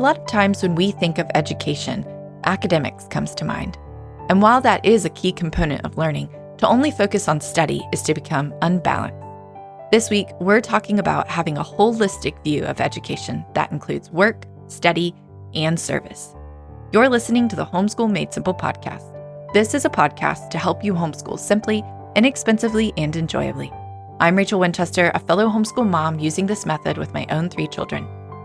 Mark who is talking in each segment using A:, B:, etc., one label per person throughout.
A: lot of times when we think of education, academics comes to mind. And while that is a key component of learning, to only focus on study is to become unbalanced. This week, we're talking about having a holistic view of education that includes work, study, and service. You're listening to the Homeschool Made Simple podcast. This is a podcast to help you homeschool simply, inexpensively, and enjoyably. I'm Rachel Winchester, a fellow homeschool mom using this method with my own 3 children.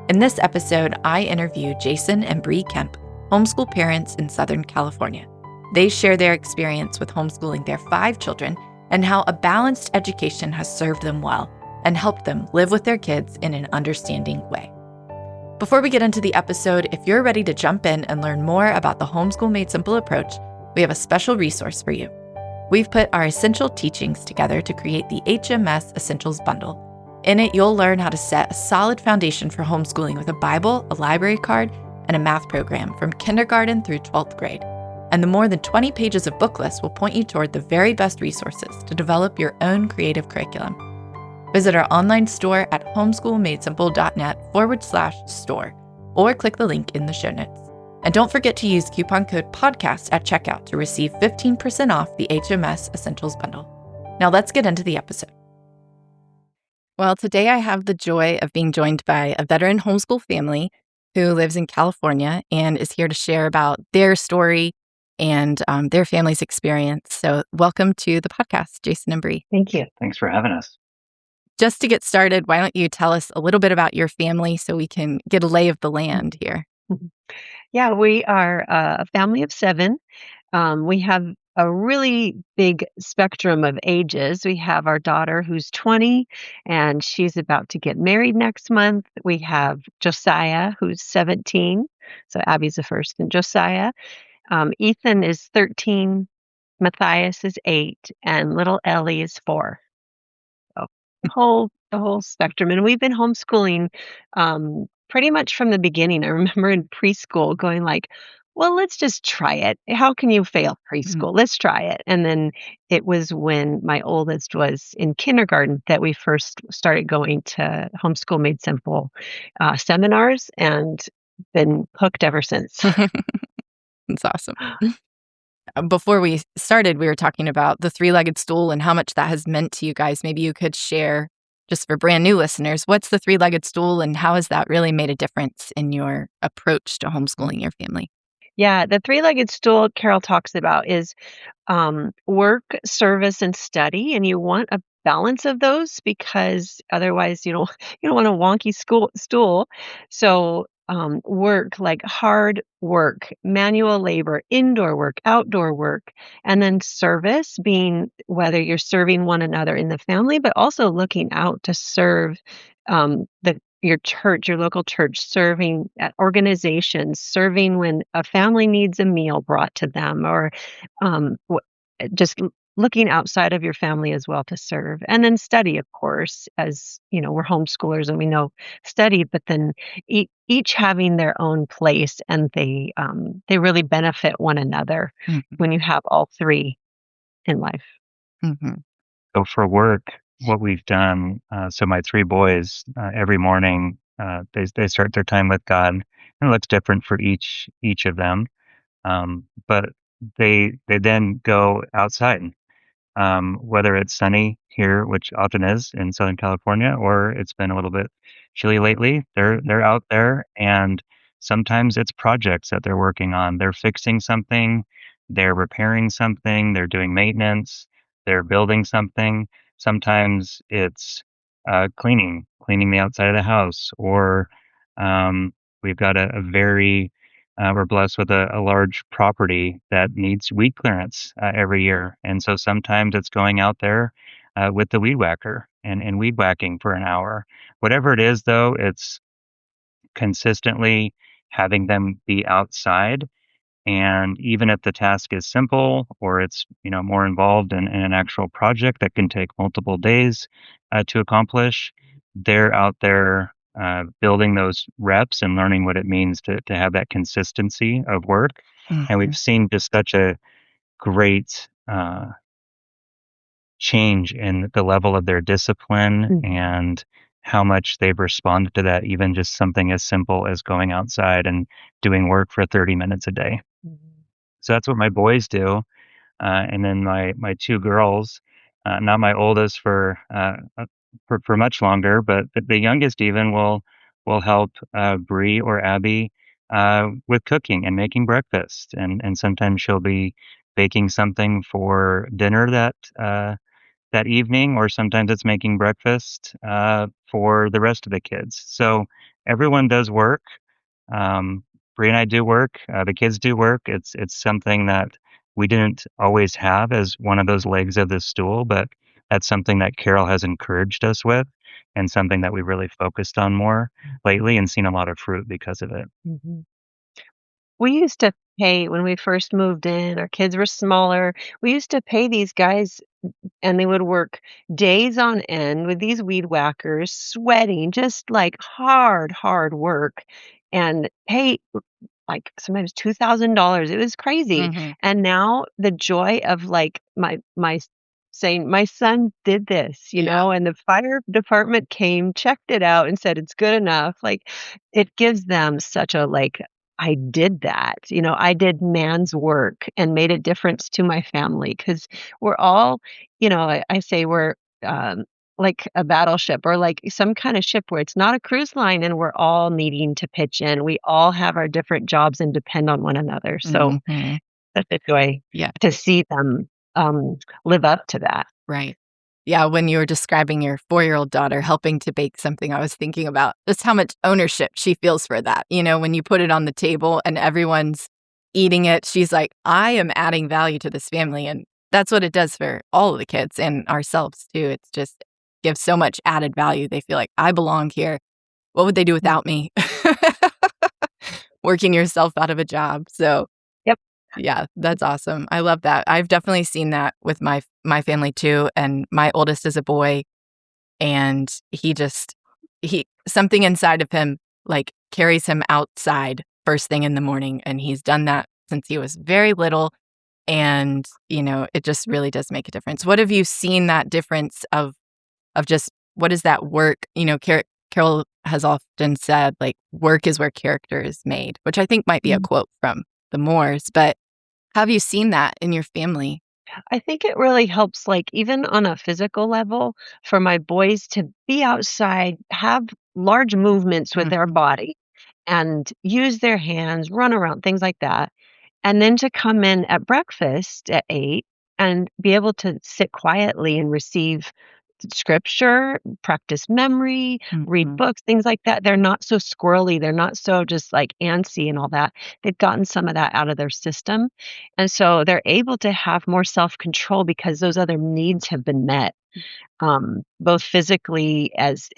A: In this episode, I interview Jason and Bre Kemp, homeschool parents in Southern California. They share their experience with homeschooling their 5 children and how a balanced education has served them well and helped them live with their kids in an understanding way. Before we get into the episode, if you're ready to jump in and learn more about the Homeschool Made Simple approach, we have a special resource for you. We've put our essential teachings together to create the HMS Essentials Bundle. In it, you'll learn how to set a solid foundation for homeschooling with a Bible, a library card, and a math program from kindergarten through 12th grade. And the more than 20 pages of book lists will point you toward the very best resources to develop your own creative curriculum. Visit our online store at homeschoolmadesimple.net/store or click the link in the show notes. And don't forget to use coupon code PODCAST at checkout to receive 15% off the HMS Essentials Bundle. Now let's get into the episode. Well, today I have the joy of being joined by a veteran homeschool family who lives in California and is here to share about their story and their family's experience. So welcome to the podcast, Jason and Bre.
B: Thank you. Thanks for having us.
A: Just to get started, why don't you tell us a little bit about your family so we can get a lay of the land here?
C: Yeah, we are a family of 7. We have a really big spectrum of ages. We have our daughter who's 20, and she's about to get married next month. We have Josiah, who's 17. So Abby's the first, and Josiah. Ethan is 13. Matthias is 8, and little Ellie is 4. So the whole spectrum. And we've been homeschooling pretty much from the beginning. I remember in preschool going like, well, let's just try it. How can you fail preschool? Let's try it. And then it was when my oldest was in kindergarten that we first started going to Homeschool Made Simple seminars, and been hooked ever since.
A: That's awesome. Before we started, we were talking about the 3-legged stool and how much that has meant to you guys. Maybe you could share, just for brand new listeners, what's the 3-legged stool and how has that really made a difference in your approach to homeschooling your family?
C: Yeah, the 3-legged stool Carol talks about is work, service, and study, and you want a balance of those because otherwise you don't want a wonky stool. So work, like hard work, manual labor, indoor work, outdoor work, and then service being whether you're serving one another in the family, but also looking out to serve your church, your local church, serving at organizations, serving when a family needs a meal brought to them, or just looking outside of your family as well to serve. And then study, of course, as you know, we're homeschoolers and we know study, but then each having their own place, and they really benefit one another when you have all 3 in life.
B: Mm-hmm. So for work, what we've done, so my 3 boys, every morning, they start their time with God, and it looks different for each of them. But they then go outside, whether it's sunny here, which often is in Southern California, or it's been a little bit chilly lately. They're out there, and sometimes it's projects that they're working on. They're fixing something, they're repairing something, they're doing maintenance, they're building something. Sometimes it's cleaning the outside of the house, or we've got we're blessed with a large property that needs weed clearance every year. And so sometimes it's going out there with the weed whacker and weed whacking for an hour. Whatever it is, though, it's consistently having them be outside. And even if the task is simple or it's more involved in an actual project that can take multiple days to accomplish, they're out there building those reps and learning what it means to have that consistency of work. And we've seen just such a great change in the level of their discipline and how much they've responded to that, even just something as simple as going outside and doing work for 30 minutes a day.
C: Mhm.
B: So that's what my boys do. And then my two girls, not my oldest for much longer, but the youngest even will help Bree or Abby with cooking and making breakfast, and sometimes she'll be baking something for dinner that evening, or sometimes it's making breakfast for the rest of the kids. So everyone does work. Um, Bree and I do work. The kids do work. It's something that we didn't always have as one of those legs of the stool, but that's something that Carol has encouraged us with, and something that we really focused on more lately, and seen a lot of fruit because of it.
C: Mhm. We used to pay when we first moved in, our kids were smaller. We used to pay these guys and they would work days on end with these weed whackers, sweating, just like hard, hard work and pay like sometimes $2,000. It was crazy.
A: Hmm.
C: And now the joy of like saying, my son did this,
A: Yeah.
C: and the fire department came, checked it out and said it's good enough. Like it gives them such a like, I did that, I did man's work and made a difference to my family because we're all, I say we're um, like a battleship or like some kind of ship where it's not a cruise line and we're all needing to pitch in. We all have our different jobs and depend on one another. So
A: Hmm.
C: that's a joy
A: Yeah.
C: to see them live up to that.
A: Right. Yeah, when you were describing your 4-year-old daughter helping to bake something, I was thinking about just how much ownership she feels for that. When you put it on the table and everyone's eating it, she's like, I am adding value to this family. And that's what it does for all of the kids and ourselves too. It's just gives so much added value. They feel like I belong here. What would they do
C: Mm.
A: without me? Working yourself out of a job. So
C: Yep.
A: yeah, that's awesome. I love that. I've definitely seen that with my family too, and my oldest is a boy, and he something inside of him, like, carries him outside first thing in the morning, and he's done that since he was very little, and, it just really does make a difference. What have you seen that difference of just what is that work? Carol has often said, like, "Work is where character is made," which I think might be a
C: Mm.
A: quote from the Moors, but have you seen that in your family?
C: I think it really helps, like, even on a physical level, for my boys to be outside, have large movements with
A: Mm,
C: their body, and use their hands, run around, things like that. And then to come in at breakfast at 8 and be able to sit quietly and receive scripture, practice memory, read
A: mhm,
C: books, things like that. They're not so squirrely. They're not so just like antsy and all that. They've gotten some of that out of their system. And so they're able to have more self control because those other needs have been met, both physically as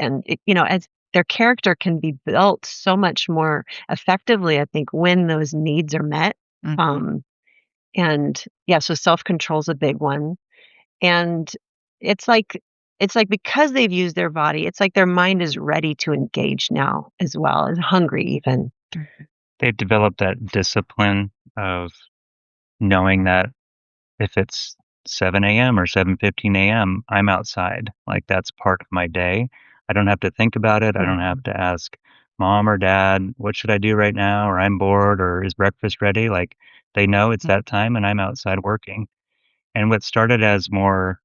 C: their character can be built so much more effectively, I think, when those needs are met.
A: mhm,
C: Um, and yeah, so self-control is a big one. And it's like it's like because they've used their body, it's like their mind is ready to engage now as well, as hungry even.
A: mhm,
B: They've developed that discipline of knowing that if it's 7 a.m. or 7:15 a.m., I'm outside. Like, that's part of my day. I don't have to think about it. I don't have
C: Mhm.
B: to ask mom or dad, what should I do right now? Or I'm bored, or is breakfast ready? Like, they know it's that time and I'm outside working. And what started as more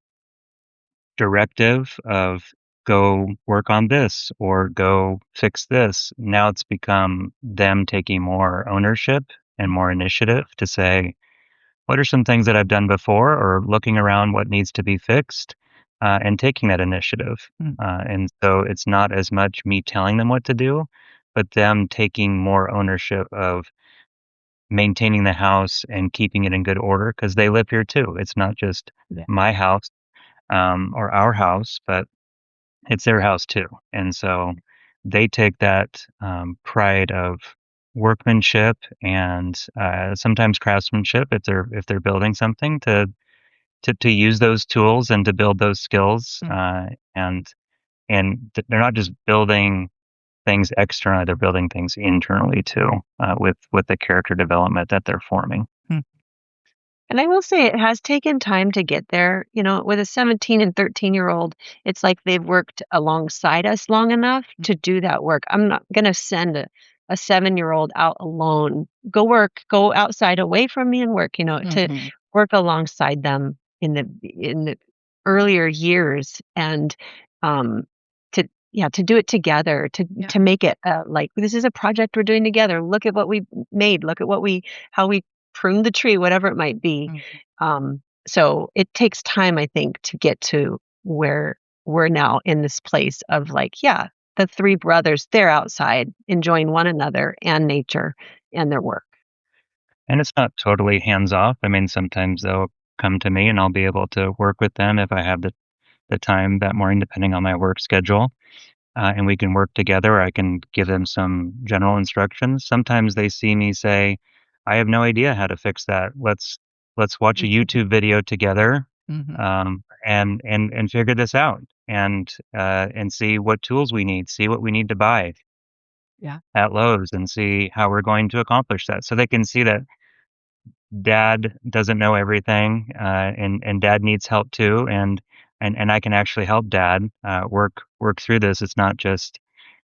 B: directive of go work on this or go fix this, now it's become them taking more ownership and more initiative to say, what are some things that I've done before, or looking around what needs to be fixed, and taking that initiative.
A: mm,
B: And so it's not as much me telling them what to do, but them taking more ownership of maintaining the house and keeping it in good order because they live here too. It's not just
C: Yeah.
B: my house, or our house, but it's their house too. And so they take that pride of workmanship and sometimes craftsmanship if they're building something to use those tools and to build those skills,
A: mm.
B: and they're not just building things externally, they're building things internally too, with the character development that they're forming.
A: Hmm.
C: And I will say it has taken time to get there. With a 17 and 13-year-old, it's like they've worked alongside us long enough to do that work. I'm not going to send a 7-year-old out alone. Go work, go outside away from me and work, to
A: Mhm.
C: work alongside them in the earlier years and um to do it together, to
A: Yeah.
C: to make it like this is a project we're doing together. Look at what we made. Look at how we prune the tree, whatever it might be.
A: Mhm.
C: So it takes time, I think, to get to where we're now in this place of like, yeah, the three brothers, they're outside enjoying one another and nature and their work.
B: And it's not totally hands off. I mean, sometimes they'll come to me and I'll be able to work with them if I have the time that morning, depending on my work schedule. And we can work together. I can give them some general instructions. Sometimes they see me say, "I have no idea how to fix that. Let's watch a
C: Mhm.
B: YouTube video together,
A: Mhm.
B: and figure this out, and see what tools we need, see what we need to buy
A: Yeah.
B: at Lowe's, and see how we're going to accomplish that." So they can see that dad doesn't know everything, and dad needs help too, and I can actually help dad work through this. It's not just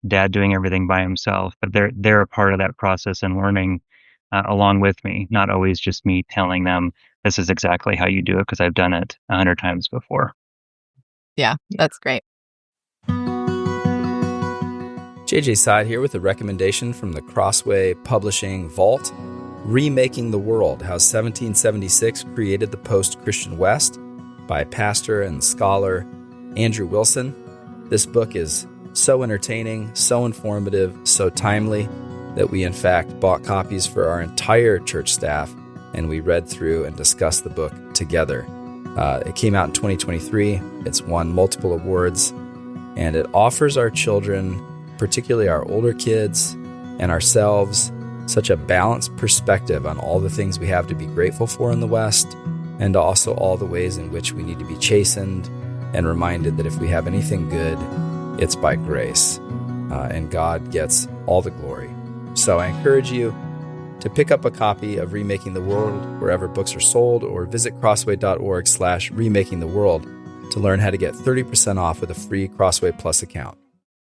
B: dad doing everything by himself, but they're a part of that process and learning along with me, not always just me telling them this is exactly how you do it because I've done it 100 times before.
A: Yeah. That's great.
D: JJ Side here with a recommendation from the Crossway Publishing Vault, Remaking the World, How 1776 Created the Post-Christian West by pastor and scholar Andrew Wilson. This book is so entertaining, so informative, so timely that we in fact bought copies for our entire church staff and we read through and discussed the book together. It came out in 2023. It's won multiple awards and it offers our children, particularly our older kids and ourselves, such a balanced perspective on all the things we have to be grateful for in the West, and also all the ways in which we need to be chastened and reminded that if we have anything good, it's by grace, and God gets all the glory. So I encourage you to pick up a copy of Remaking the World wherever books are sold, or visit crossway.org/remakingtheworld to learn how to get 30% off with a free Crossway Plus account.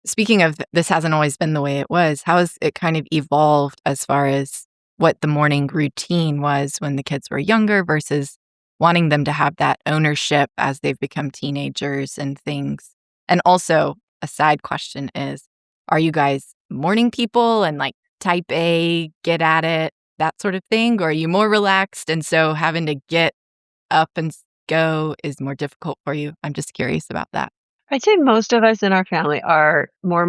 A: Speaking of, this hasn't always been the way it was. How has it kind of evolved as far as what the morning routine was when the kids were younger versus wanting them to have that ownership as they've become teenagers and things? And also, a side question is, are you guys morning people and like type A, get at it, that sort of thing? Or are you more relaxed and so having to get up and go is more difficult for you? I'm just curious about that.
C: I'd say most of us in our family are more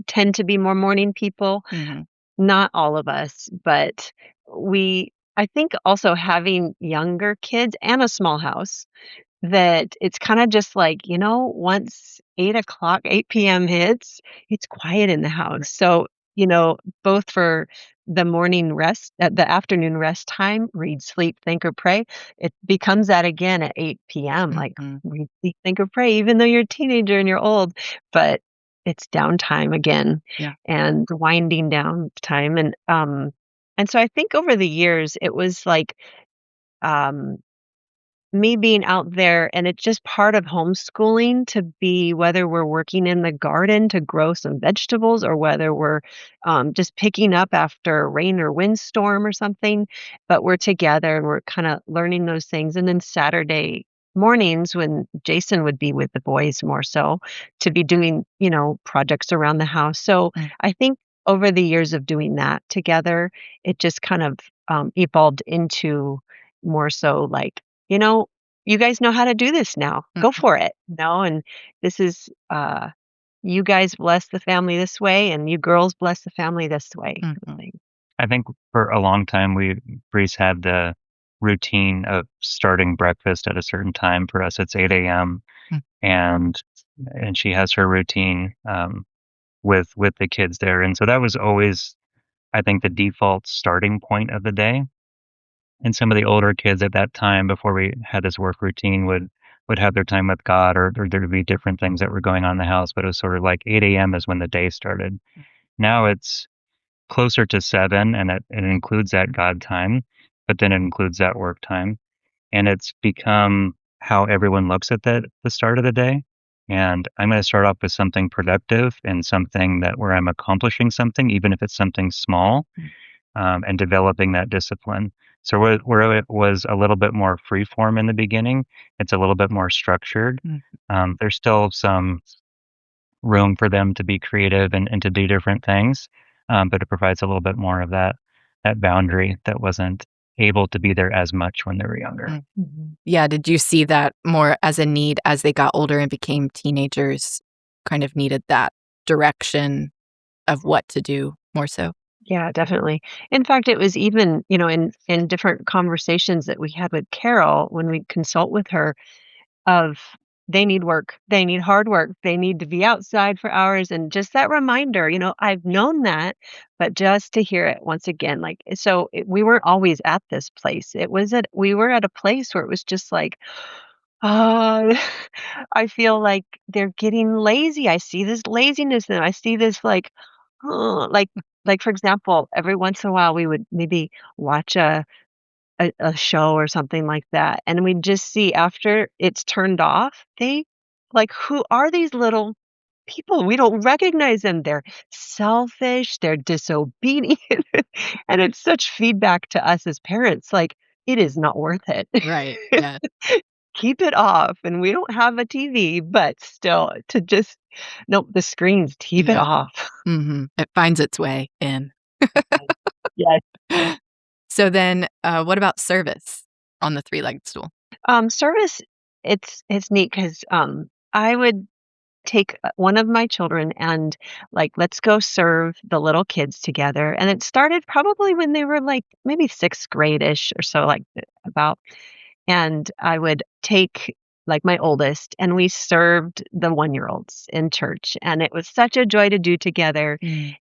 C: tend to be more morning people.
A: Mhm.
C: Not all of us, but I think also having younger kids and a small house, that it's kinda just like, once 8 o'clock, 8 p.m. hits, it's quiet in the house. So, both for the morning rest, the afternoon rest time, read, sleep, think, or pray, it becomes that again at 8 p.m., like,
A: Mhm.
C: read, sleep, think, or pray, even though you're a teenager and you're old, but it's downtime again
A: Yeah.
C: and winding down time, and so I think over the years, it was like, um me being out there, and it's just part of homeschooling to be, whether we're working in the garden to grow some vegetables or whether we're just picking up after a rain or windstorm or something, but we're together and we're kind of learning those things. And then Saturday mornings, when Jason would be with the boys more so, to be doing, projects around the house. So
A: Mm.
C: I think over the years of doing that together, it just kind of evolved into more so like, you know, you guys know how to do this now. Go
A: Mhm.
C: for it. And this is you guys bless the family this way and you girls bless the family this way kind of
A: Mhm.
C: thing.
B: I think for a long time, Breeze had the routine of starting breakfast at a certain time. For us, it's 8 a.m.
A: Mm.
B: and and she has her routine with the kids there, and so that was always, I think, the default starting point of the day. And some of the older kids at that time, before we had this work routine, would have their time with God, or there would be different things that were going on in the house. But it was sort of like 8 a.m. is when the day started. Now it's closer to 7, and it includes that God time. but then it includes that work time. And it's become how everyone looks at the start of the day. And I'm going to start off with something productive and something that where I'm accomplishing something, even if it's something small, and developing that discipline. So where it was a little bit more free form in the beginning, it's a little bit more structured. There's still some room for them to be creative and to do different things, but it provides a little bit more of that boundary that wasn't able to be there as much when they were younger.
A: Yeah, did you see that more as a need as they got older and became teenagers, kind of needed that direction of what to do more so?
C: Yeah, definitely. In fact, it was even, in different conversations that we had with Carol when we consult with her of they need work, they need hard work, they need to be outside for hours, and just that reminder, I've known that, but just to hear it once again, we weren't always at this place. We were at a place where it was just like, uh, I feel like they're getting lazy. I see this laziness and I see this like for example, every once in a while we would maybe watch a show or something like that, and we just see after it's turned off, they like, who are these little people? We don't recognize them. They're selfish, they're disobedient, and it's such feedback to us as parents, like, it is not worth it.
A: Right. Yeah.
C: Keep it off, and we don't have a TV, but still to just nope, the screens, keep it
A: Yeah.
C: off.
A: It finds its way in.
C: Yes.
A: So then, what about service on the three-legged stool?
C: Service, it's neat 'cause, I would take, one of my children and, like, let's go serve the little kids together, and it started probably when they were, like, maybe 6th grade-ish or so, like, about. And I would take, like, my oldest, and we served the one-year-olds in church, and it was such a joy to do together.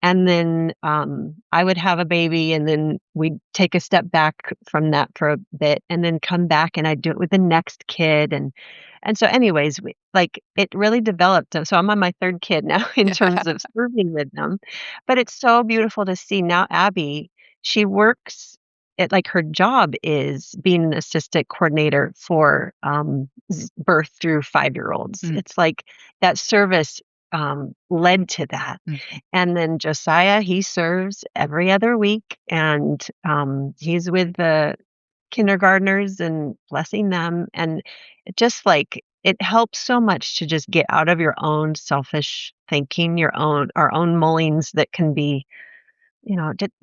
C: And then, I would have a baby, and then we'd take a step back from that for a bit, and then come back, and I'd do it with the next kid, and so anyways, it really developed, so I'm on my 3rd kid now in terms of serving with them, but it's so beautiful to see now Abby, she works her job is being an assistant coordinator for, birth through 5-year-olds. It's like that service, led to that. And then Josiah, he serves every other week, and, he's with the kindergartners and blessing them, and it just, it helps so much to just get out of your own selfish thinking, our own mullings that can be,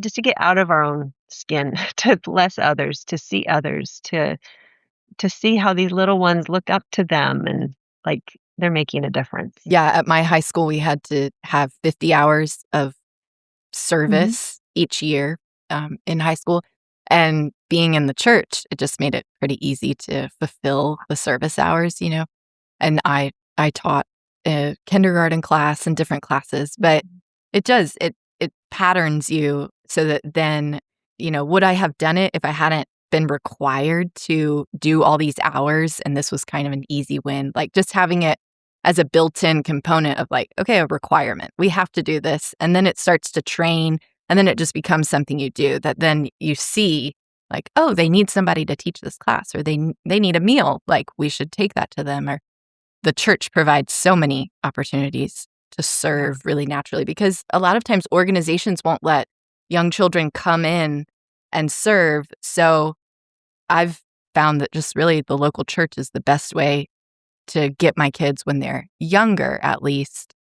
C: just to get out of our own skin, to bless others, to see others, to see how these little ones look up to them and, like, they're making a difference.
A: Yeah, at my high school, we had to have 50 hours of service each year, in high school, and being in the church, it just made it pretty easy to fulfill the service hours, and I taught a kindergarten class and different classes, but it patterns you so that then, would I have done it if I hadn't been required to do all these hours and this was kind of an easy win? Like, just having it as a built-in component of like, okay, a requirement. We have to do this. And then it starts to train, and then it just becomes something you do that then you see like, oh, they need somebody to teach this class, or they need a meal. Like, we should take that to them. Or the church provides so many opportunities to serve really naturally, because a lot of times organizations won't let young children come in and serve. So I've found that just really the local church is the best way to get my kids when they're younger, at least,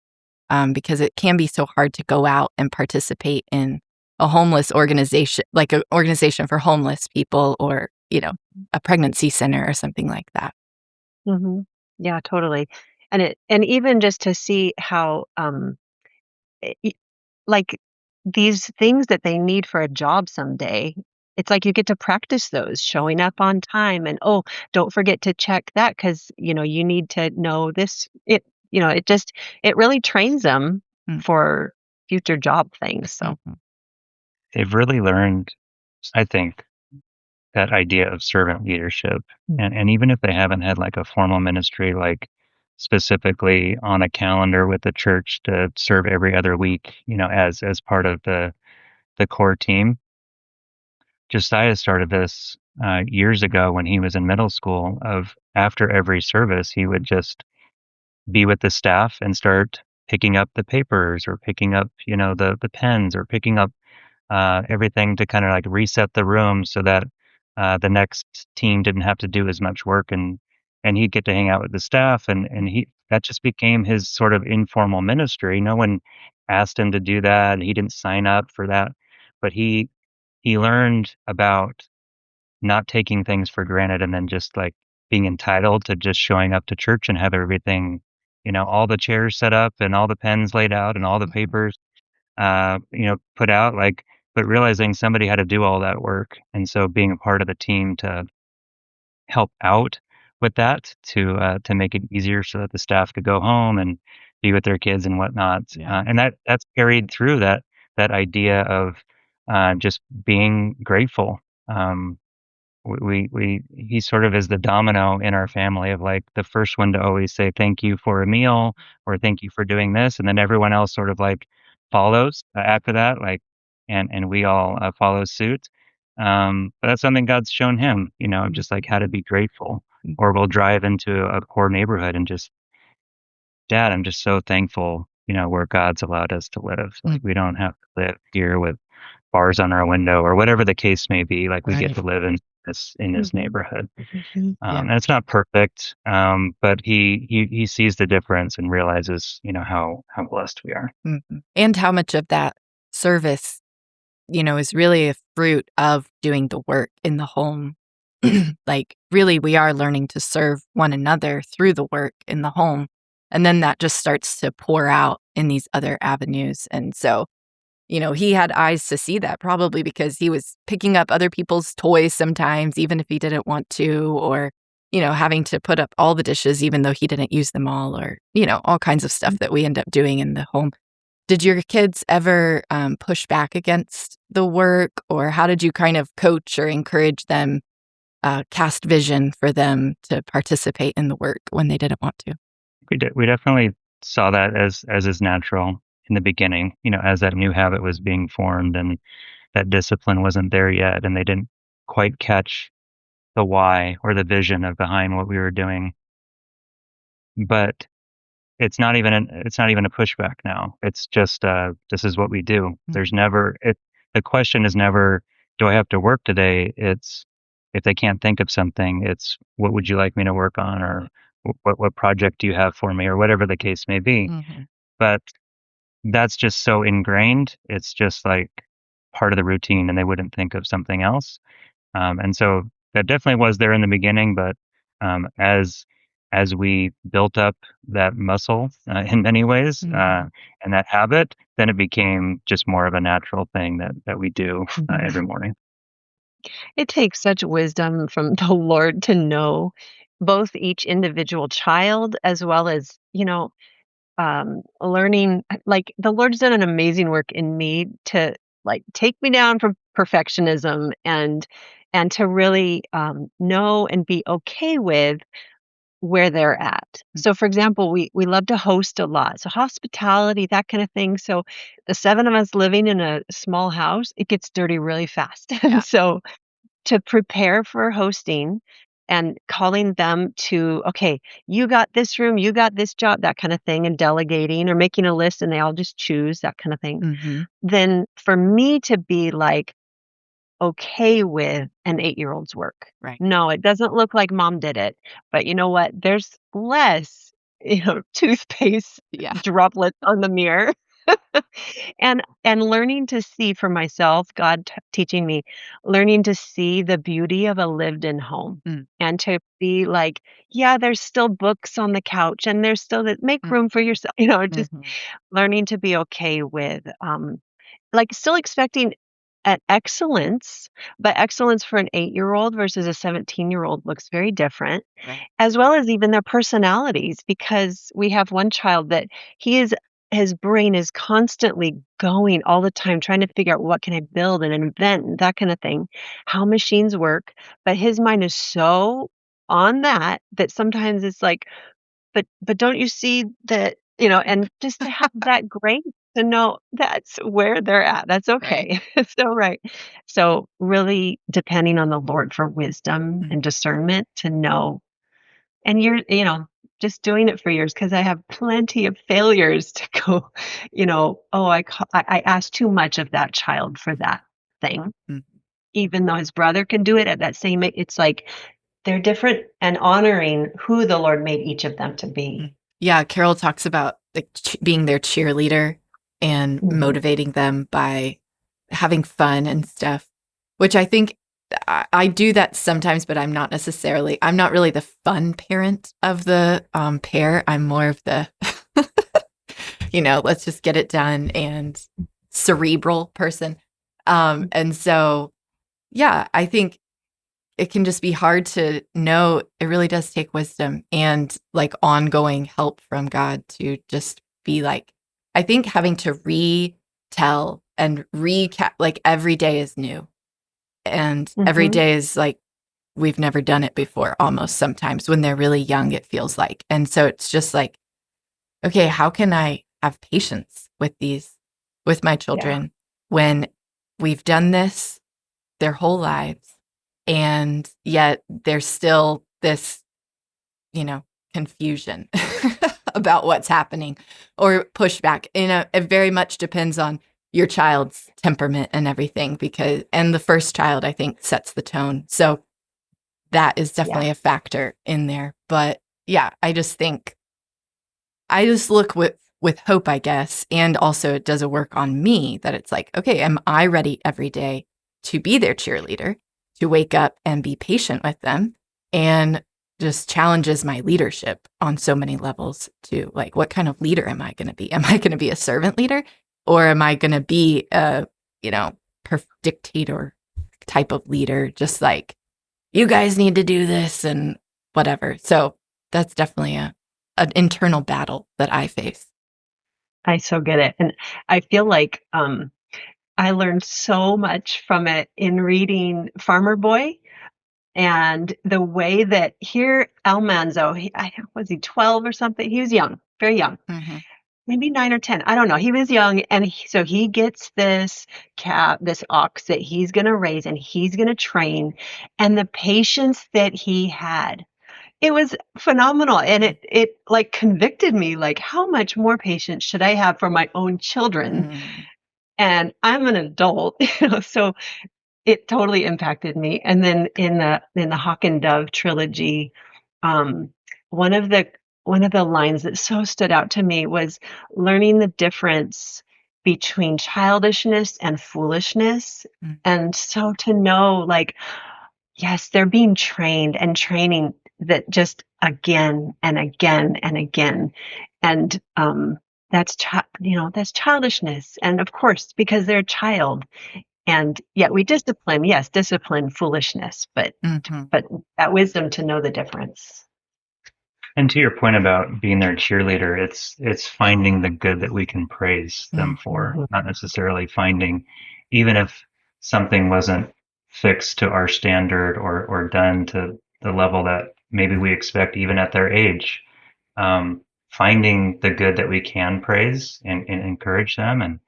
A: because it can be so hard to go out and participate in a homeless organization, like an organization for homeless people, or, a pregnancy center or something like that.
C: Yeah, totally. And even just to see how, i- like, these things that they need for a job someday, it's like you get to practice those, showing up on time, and, oh, don't forget to check that because, you need to know this. It really trains them
A: Mm.
C: for future job things. So,
B: They've really learned, I think, that idea of servant leadership. And even if they haven't had like a formal ministry, like specifically on a calendar with the church to serve every other week, as part of the core team, Josiah started this years ago when he was in middle school. Of after every service, he would just be with the staff and start picking up the papers or picking up, the pens or picking up everything to kind of like reset the room so that the next team didn't have to do as much work, and he'd get to hang out with the staff, and he that just became his sort of informal ministry. No one asked him to do that, and he didn't sign up for that, but he learned about not taking things for granted and then just like being entitled to just showing up to church and have everything, all the chairs set up and all the pens laid out and all the papers put out, like, but realizing somebody had to do all that work. And so being a part of the team to help out with that to make it easier so that the staff could go home and be with their kids and whatnot. And that's carried through that idea of just being grateful. He sort of is the domino in our family of like the first one to always say thank you for a meal or thank you for doing this, and then everyone else sort of like follows after that, like, and we all follow suit. But that's something God's shown him, just like how to be grateful. Or we'll drive into a poor neighborhood and just, Dad, I'm just so thankful, where God's allowed us to live. Like we don't have to live here with bars on our window or whatever the case may be. Like we get to live in this neighborhood. And it's not perfect, but he sees the difference and realizes, how blessed we are.
A: And how much of that service, is really a fruit of doing the work in the home. Like really, we are learning to serve one another through the work in the home. And then that just starts to pour out in these other avenues. And so, he had eyes to see that probably because he was picking up other people's toys sometimes, even if he didn't want to, or, having to put up all the dishes, even though he didn't use them all, or, all kinds of stuff that we end up doing in the home. Did your kids ever push back against the work, or how did you kind of coach or encourage them, cast vision for them to participate in the work when they didn't want to?
B: We definitely saw that as is natural in the beginning, as that new habit was being formed and that discipline wasn't there yet, and they didn't quite catch the why or the vision of behind what we were doing. But it's not even a pushback now. It's just this is what we do. There's never the question is never, do I have to work today? It's if they can't think of something, it's what would you like me to work on, or what project do you have for me, or whatever the case may be. But that's just so ingrained. It's just like part of the routine, and they wouldn't think of something else. And so that definitely was there in the beginning, but as we built up that muscle in many ways and that habit, then it became just more of a natural thing that we do every morning.
C: It takes such wisdom from the Lord to know both each individual child as well as, learning. Like the Lord's done an amazing work in me to like take me down from perfectionism and to really know and be okay with where they're at. So for example, we love to host a lot. So hospitality, that kind of thing. So the 7 of us living in a small house, it gets dirty really fast. And so to prepare for hosting and calling them to, okay, you got this room, you got this job, that kind of thing, and delegating or making a list and they all just choose, that kind of thing. Then for me to be like okay with an 8-year-old's work.
A: Right.
C: No, it doesn't look like mom did it, but you know what? There's less, toothpaste droplets on the mirror. And learning to see for myself, God teaching me, learning to see the beauty of a lived-in home, and to be like, yeah, there's still books on the couch, and there's still that make room for yourself. Just learning to be okay with, like, still expecting an excellence, but excellence for an 8-year-old versus a 17-year-old looks very different, as well as even their personalities. Because we have one child that his brain is constantly going all the time, trying to figure out what can I build and invent and that kind of thing, how machines work. But his mind is so on that sometimes it's like, but don't you see that, and just to have that grace to know that's where they're at. That's
A: Right.
C: okay. So, right. So really depending on the Lord for wisdom
A: Mhm.
C: and discernment to know. And just doing it for years because I have plenty of failures to go, oh, I asked too much of that child for that thing,
A: Mm.
C: even though his brother can do it at that same, it's like they're different and honoring who the Lord made each of them to be.
A: Yeah, Carol talks about like being their cheerleader and
C: Mhm.
A: motivating them by having fun and stuff, which I think I do that sometimes, but I'm not really the fun parent of the pair. I'm more of the, let's just get it done and cerebral person. And so, yeah, I think it can just be hard to know. It really does take wisdom and like ongoing help from God to just be like, I think having to retell and recap, like every day is new. And every
C: Mhm.
A: day is like, we've never done it before, almost sometimes when they're really young, it feels like. And so it's just like, okay, how can I have patience with my children when we've done this their whole lives and yet there's still this, confusion about what's happening or pushback. It very much depends on your child's temperament and everything and the first child, I think, sets the tone. So that is definitely a factor in there. But yeah, I just look with hope, I guess. And also it does a work on me that it's like, okay, am I ready every day to be their cheerleader, to wake up and be patient with them, and just challenges my leadership on so many levels too. Like, what kind of leader am I going to be? Am I going to be a servant leader, or am I going to be a, perfect dictator type of leader? Just like, you guys need to do this and whatever. So that's definitely an internal battle that I face.
C: I so get it. And I feel like I learned so much from it in reading Farmer Boy and the way that here Almanzo, was he 12 or something? He was young, very young,
A: Mm-hmm.
C: maybe 9 or 10. I don't know. He was young. And so he gets this this ox that he's going to raise and he's going to train. And the patience that he had, it was phenomenal. And it like convicted me, like, how much more patience should I have for my own children?
A: Mm-hmm.
C: And I'm an adult, so it totally impacted me. And then in the Hawk and Dove trilogy, um, one of the one of the lines that so stood out to me was learning the difference between childishness and foolishness. And so to know, like, yes, they're being trained and training that just again and again and again. And that's childishness. And of course, because they're a child. And yet we discipline, yes, discipline foolishness, but
A: Mm-hmm.
C: but that wisdom to know the difference.
B: And to your point about being their cheerleader, it's finding the good that we can praise them for,
C: Mhm.
B: not necessarily finding, even if something wasn't fixed to our standard or done to the level that maybe we expect even at their age. Finding the good that we can praise and encourage them. And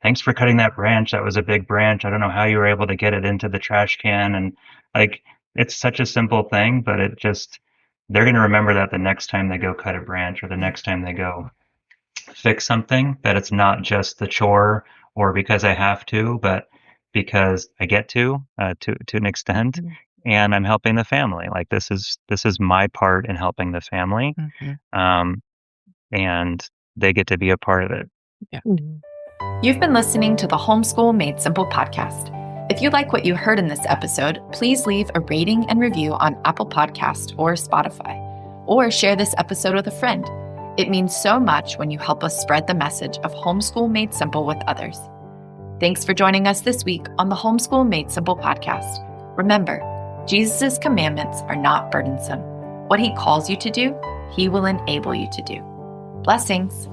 B: thanks for cutting that branch. That was a big branch. I don't know how you were able to get it into the trash can. And like, it's such a simple thing, but they're going to remember that the next time they go cut a branch or the next time they go fix something, that it's not just the chore or because I have to, but because I get to an extent,
C: Mhm.
B: and I'm helping the family. Like this is my part in helping the family.
A: Mm-hmm.
B: And they get to be a part of it.
C: Mhm.
A: You've been listening to the Homeschool Made Simple podcast. If you like what you heard in this episode, please leave a rating and review on Apple Podcast or Spotify, or share this episode with a friend. It means so much when you help us spread the message of Homeschool Made Simple with others. Thanks for joining us this week on the Homeschool Made Simple podcast. Remember, Jesus' commandments are not burdensome. What he calls you to do, he will enable you to do. Blessings.